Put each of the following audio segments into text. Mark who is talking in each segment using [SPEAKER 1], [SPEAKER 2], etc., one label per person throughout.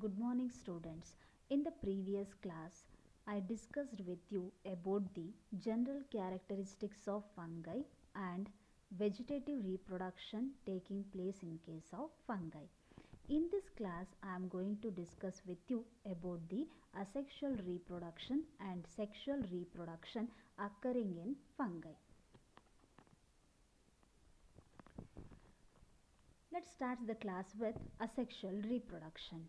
[SPEAKER 1] Good morning, students. In the previous class, I discussed with you about the general characteristics of fungi and vegetative reproduction taking place in case of fungi. In this class, I am going to discuss with you about the asexual reproduction and sexual reproduction occurring in fungi. Let's start the class with asexual reproduction.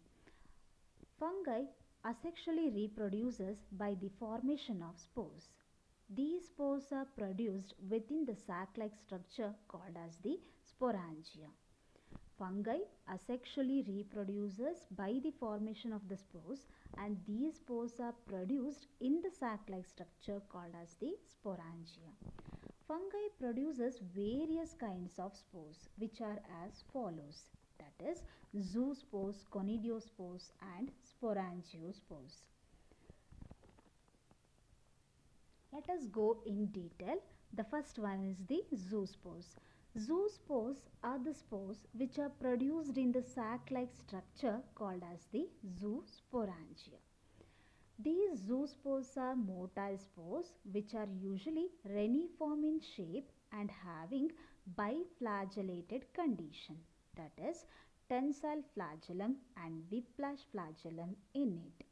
[SPEAKER 1] Fungi asexually reproduces by the formation of spores. These spores are produced within the sac-like structure called as the sporangia. Fungi asexually reproduces by the formation of the spores, and these spores are produced in the sac-like structure called as the sporangia. Fungi produces various kinds of spores which are as follows, that is zoospores, conidiospores and sporangiospores. Let us go in detail. The first one is the zoospores. Zoospores are the spores which are produced in the sac-like structure called as the zoosporangia. These zoospores are motile spores which are usually reniform in shape and having biflagellated condition, that is tensile flagellum and whiplash flagellum in it.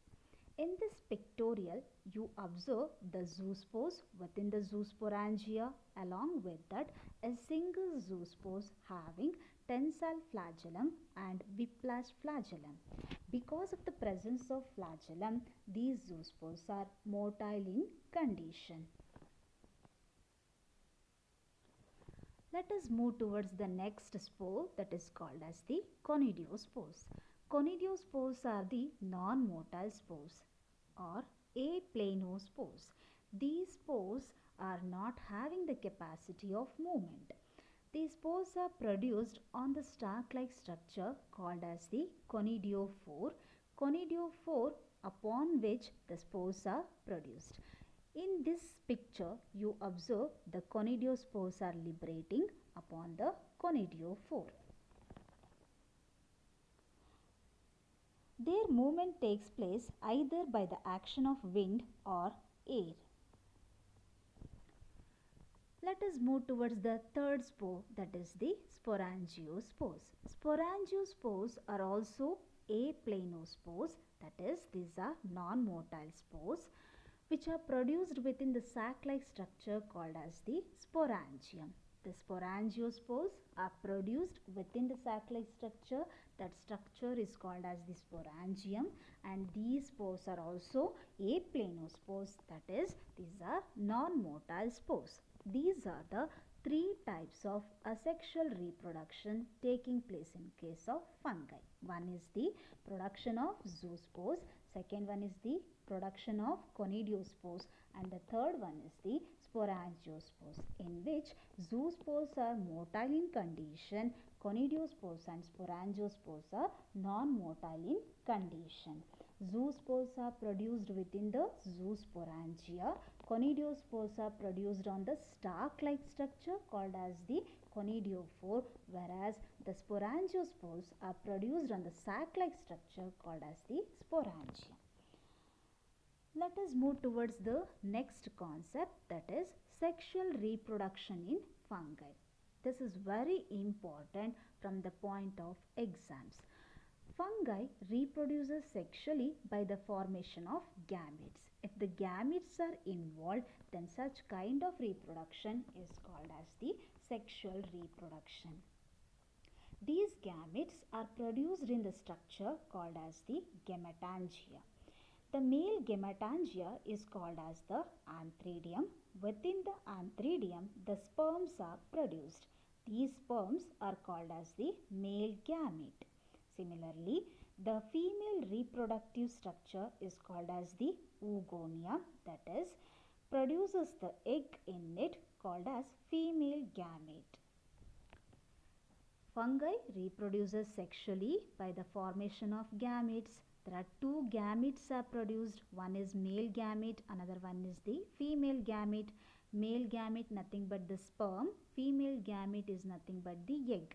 [SPEAKER 1] In this pictorial, you observe the zoospores within the zoosporangia. Along with that, a single zoospores having tensile flagellum and whiplash flagellum. Because of the presence of flagellum, these zoospores are motile in condition. Let us move towards the next spore, that is called as the conidiospores. Conidiospores are the non-motile spores or aplanospores. These spores are not having the capacity of movement. These spores are produced on the stalk-like structure called as the conidiophore. Conidiophore upon which the spores are produced. In this picture, you observe the conidiospores are liberating upon the conidiophore. Their movement takes place either by the action of wind or air. Let us move towards the third spore, that is the sporangiospores. Sporangiospores are also aplanospores, that is these are non-motile spores which are produced within the sac-like structure called as the sporangium. The sporangiospores are produced within the sac-like structure. That structure is called as the sporangium, and these spores are also aplanospores, that is these are non-motile spores. These are the three types of asexual reproduction taking place in case of fungi. One is the production of zoospores, second one is the production of conidiospores, and the third one is the sporangiospores, in which zoospores are motile in condition, conidiospores and sporangiospores are non-motile in condition. Zoospores are produced within the zoosporangia. Conidiospores are produced on the stalk-like structure called as the conidiophore, whereas the sporangiospores are produced on the sac-like structure called as the sporangia. Let us move towards the next concept, that is sexual reproduction in fungi. This is very important from the point of exams. Fungi reproduces sexually by the formation of gametes. If the gametes are involved, then such kind of reproduction is called as the sexual reproduction. These gametes are produced in the structure called as the gametangia. The male gametangia is called as the antheridium. Within the antheridium, the sperms are produced. These sperms are called as the male gamete. Similarly, the female reproductive structure is called as the oogonia, that is, produces the egg in it called as female gamete. Fungi reproduces sexually by the formation of gametes. There are two gametes are produced. One is male gamete, another one is the female gamete. Male gamete nothing but the sperm, female gamete is nothing but the egg.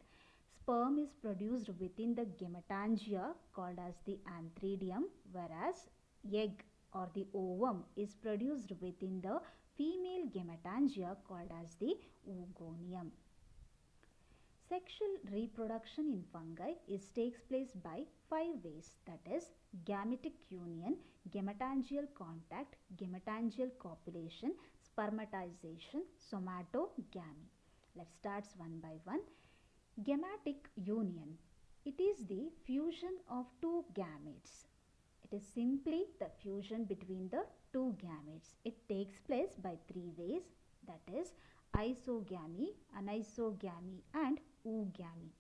[SPEAKER 1] sperm is produced within the gametangia called as the antheridium, whereas egg or the ovum is produced within the female gametangia called as the oogonium. Sexual reproduction in fungi takes place by 5 ways, that is gametic union, gametangial contact, gametangial copulation, spermatization, somatogamy. Let's start one by one. Gametic union. It is the fusion of two gametes. It is simply the fusion between the two gametes. It takes place by 3 ways, that is isogamy, anisogamy and oogamy.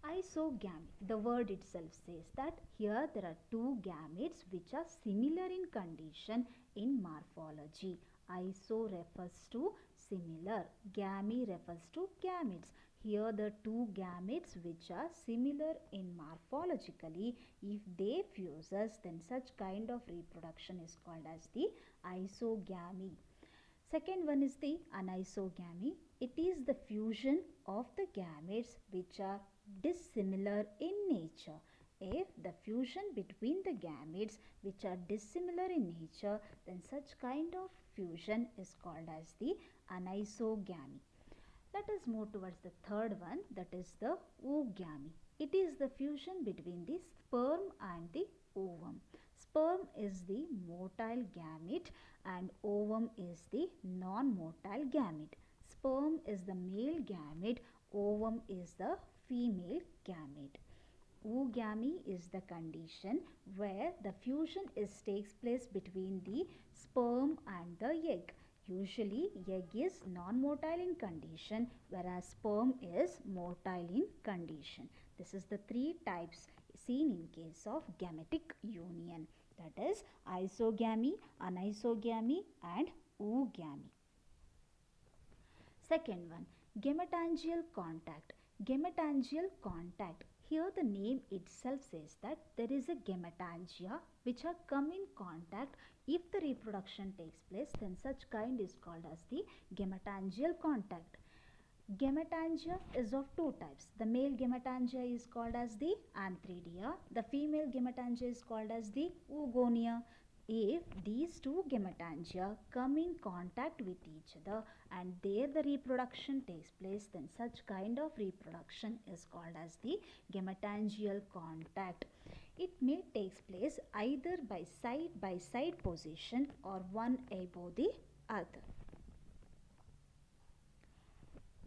[SPEAKER 1] Isogamy, the word itself says that here there are two gametes which are similar in condition in morphology. Iso refers to similar, gamy refers to gametes. Here the two gametes which are similar in morphologically, if they fuses, then such kind of reproduction is called as the isogamy. Second one is the anisogamy. It is the fusion of the gametes which are dissimilar in nature. If the fusion between the gametes which are dissimilar in nature, then such kind of fusion is called as the anisogamy. Let us move towards the third one, that is the oogamy. It is the fusion between the sperm and the ovum. Sperm is the motile gamete and ovum is the non-motile gamete. Sperm is the male gamete, ovum is the female gamete. Oogamy is the condition where the fusion takes place between the sperm and the egg. Usually egg is non-motile in condition whereas sperm is motile in condition. This is the 3 types seen in case of gametic union, that is isogamy, anisogamy and oogamy. Second one, gametangial contact. Gametangial contact. Here the name itself says that there is a gametangia which are come in contact. If the reproduction takes place, then such kind is called as the gametangial contact. Gametangia is of two types. The male gametangia is called as the antheridia. The female gametangia is called as the oogonia. If these two gametangia come in contact with each other and there the reproduction takes place, then such kind of reproduction is called as the gametangial contact. It may take place either by side position or one above the other.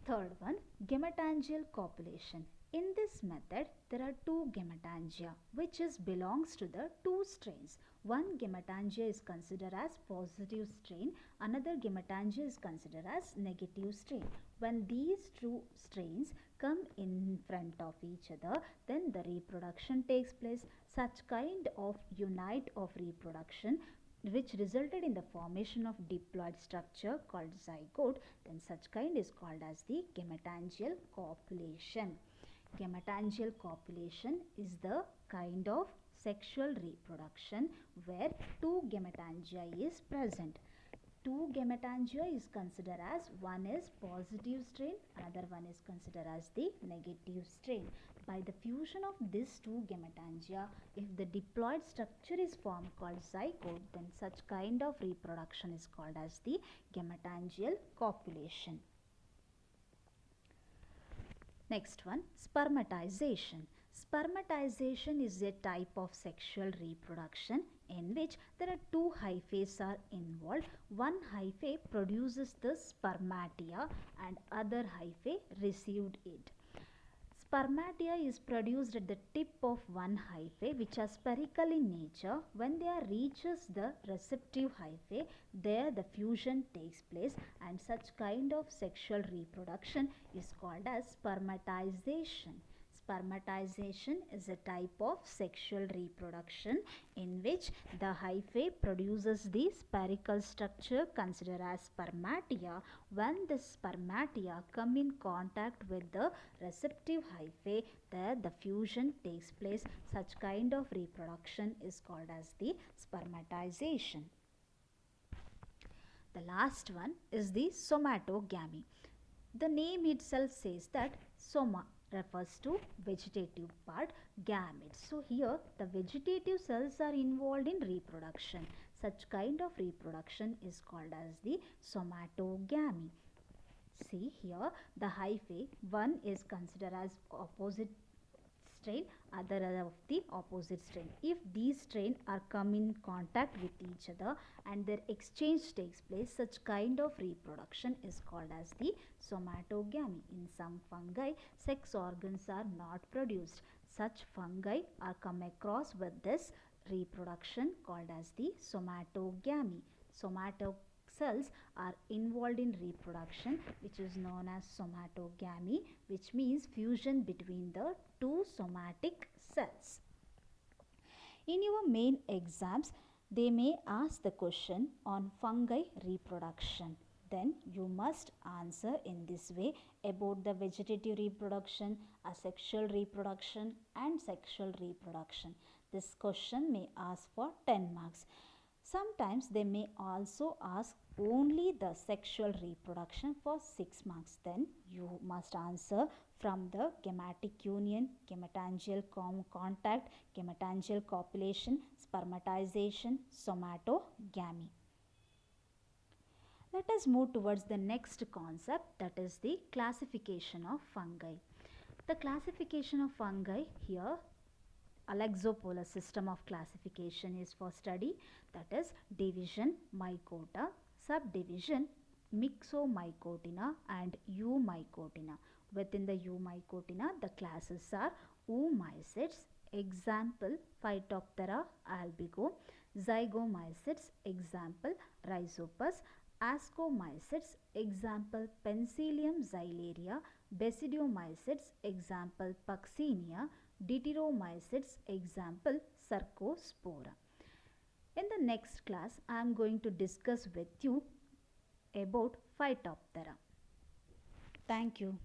[SPEAKER 1] Third one, gametangial copulation. In this method, there are two gametangia which belongs to the two strains. One gametangia is considered as positive strain, another gametangia is considered as negative strain. When these two strains come in front of each other, then the reproduction takes place. Such kind of unite of reproduction which resulted in the formation of diploid structure called zygote, then such kind is called as the gametangial copulation. Gametangial copulation is the kind of sexual reproduction where two gametangia is present. Two gametangia is considered as one is positive strain, another one is considered as the negative strain. By the fusion of these two gametangia, if the diploid structure is formed called zygote, then such kind of reproduction is called as the gametangial copulation. Next one, spermatization. Spermatization is a type of sexual reproduction in which there are two hyphae are involved. One hyphae produces the spermatia and other hyphae received it. Spermatia is produced at the tip of one hyphae which are spherical in nature. When they are reaches the receptive hyphae, there the fusion takes place and such kind of sexual reproduction is called as spermatization. Spermatization is a type of sexual reproduction in which the hyphae produces the spherical structure considered as spermatia. When the spermatia come in contact with the receptive hyphae, there the fusion takes place. Such kind of reproduction is called as the spermatization. The last one is the somatogamy. The name itself says that Soma refers to vegetative part, gametes. So here the vegetative cells are involved in reproduction. Such kind of reproduction is called as the somatogamy. See here the hyphae, one is considered as opposite strain, other of the opposite strain. If these strain are come in contact with each other and their exchange takes place, such kind of reproduction is called as the somatogamy. In some fungi, sex organs are not produced. Such fungi are come across with this reproduction called as the somatogamy. Somato cells are involved in reproduction, which is known as somatogamy, which means fusion between the two somatic cells. In your main exams, they may ask the question on fungi reproduction. Then you must answer in this way about the vegetative reproduction, asexual reproduction and sexual reproduction. This question may ask for 10 marks. Sometimes they may also ask only the sexual reproduction for 6 marks. Then you must answer from the gametic union, gametangial contact, gametangial copulation, spermatization, somatogamy. Let us move towards the next concept, that is the classification of fungi. The classification of fungi here, Alexopoulos system of classification is for study, that is division Mycota, subdivision Myxomycotina and Eumycotina. Within the Eumycotina, the classes are Oomycetes, example Phytophthora albigo, Zygomycetes, example Rhizopus, Ascomycetes, example Penicillium xylaria, Basidiomycetes, example Puccinia, Deuteromycetes, example Cercospora. In the next class, I am going to discuss with you about Phytophthora. Thank you.